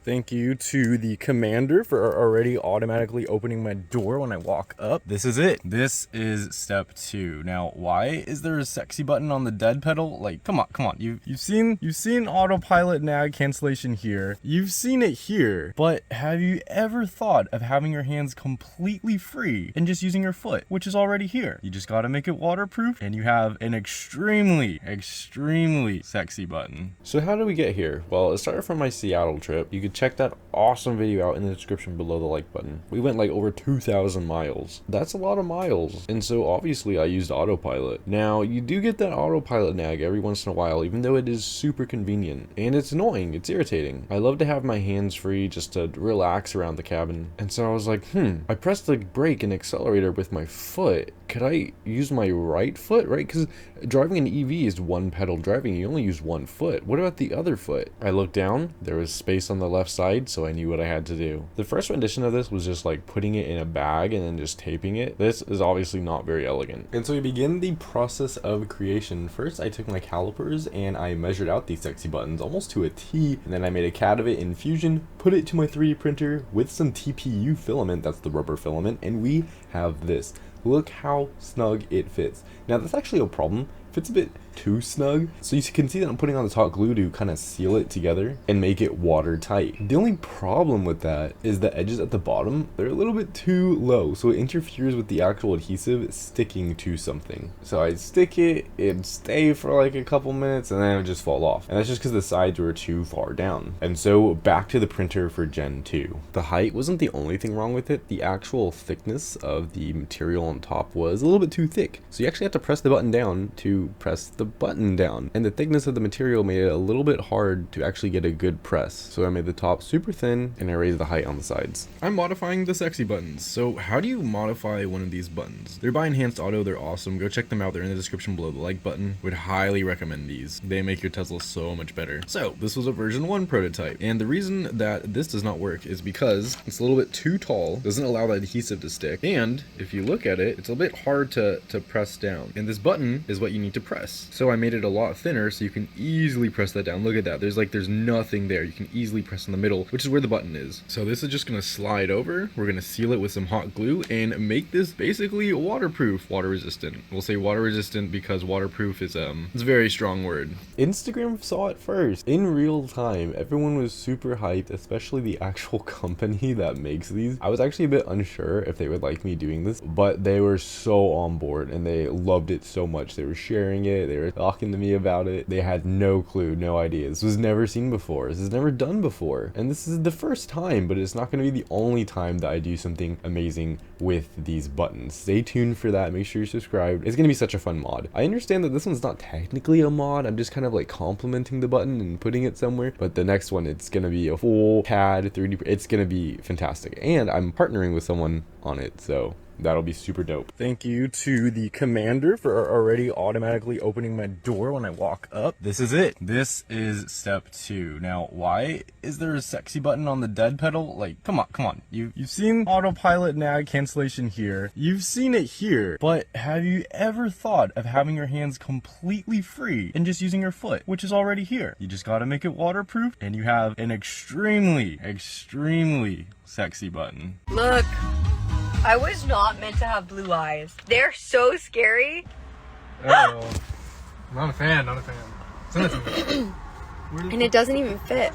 Thank you to the commander for already automatically opening my door when I walk up. This is it. This is step 2. Now, why is there a sexy button on the dead pedal? Like, come on. You've seen Autopilot Nag cancellation here. You've seen it here. But have you ever thought of having your hands completely free and just using your foot, which is already here? You just gotta make it waterproof, and you have an extremely sexy button. So how did we get here? Well, it started from my Seattle trip. You could check that awesome video out in the description below the like button. We went like over 2,000 miles. That's a lot of miles. And so obviously I used Autopilot. Now, you do get that Autopilot nag every once in a while, even though it is super convenient. And it's annoying, it's irritating. I love to have my hands free just to relax around the cabin. And so I was like, I pressed the brake and accelerator with my foot. Could I use my right foot, right? Because driving an EV is one pedal driving. You only use one foot. What about the other foot? I looked down. There was space on the left side, so I knew what I had to do. The first rendition of this was just like putting it in a bag and then just taping it. This is obviously not very elegant. And so we begin the process of creation. First, I took my calipers and I measured out these sexy buttons almost to a T. And then I made a CAD of it in Fusion, put it to my 3D printer with some TPU filament. That's the rubber filament. And we have this. Look how snug it fits. Now that's actually a problem. It fits a bit too snug. So you can see that I'm putting on the top glue to kind of seal it together and make it watertight. The only problem with that is the edges at the bottom, they're a little bit too low. So it interferes with the actual adhesive sticking to something. So I'd stick it, it'd stay for like a couple minutes and then it would just fall off. And that's just because the sides were too far down. And so back to the printer for Gen 2. The height wasn't the only thing wrong with it. The actual thickness of the material on top was a little bit too thick. So you actually have to press the button down to press the button down, and the thickness of the material made it a little bit hard to actually get a good press. So I made the top super thin and I raised the height on the sides. I'm modifying the sexy buttons. So how do you modify one of these buttons? They're by Enhanced Auto. They're awesome. Go check them out. They're in the description below the like button. Would highly recommend these. They make your Tesla so much better. So this was a version 1 prototype, and the reason that this does not work is because it's a little bit too tall, doesn't allow the adhesive to stick, and if you look at it, it's a bit hard to press down, and this button is what you need to press. So I made it a lot thinner so you can easily press that down. Look at that. There's nothing there. You can easily press in the middle, which is where the button is. So this is just going to slide over. We're going to seal it with some hot glue and make this basically waterproof, water resistant. We'll say water resistant because waterproof is it's a very strong word. Instagram saw it first in real time. Everyone was super hyped, especially the actual company that makes these. I was actually a bit unsure if they would like me doing this, but they were so on board and they loved it so much. They were sharing it. They were talking to me about it. They had no clue, no idea. This was never seen before. This is never done before. And this is the first time, but it's not going to be the only time that I do something amazing with these buttons. Stay tuned for that. Make sure you're subscribed. It's going to be such a fun mod. I understand that this one's not technically a mod. I'm just kind of like complimenting the button and putting it somewhere. But the next one, it's going to be a full CAD 3D. It's going to be fantastic. And I'm partnering with someone on it, so that'll be super dope. Thank you to the commander for already automatically opening my door when I walk up. This is it. This is step 2. Now, why is there a sexy button on the dead pedal? Like, come on. You've seen Autopilot Nag cancellation here. You've seen it here. But have you ever thought of having your hands completely free and just using your foot, which is already here? You just gotta make it waterproof, and you have an extremely sexy button. Look. I was not meant to have blue eyes. They're so scary. Oh, not a fan. Send it to me. And it doesn't even fit.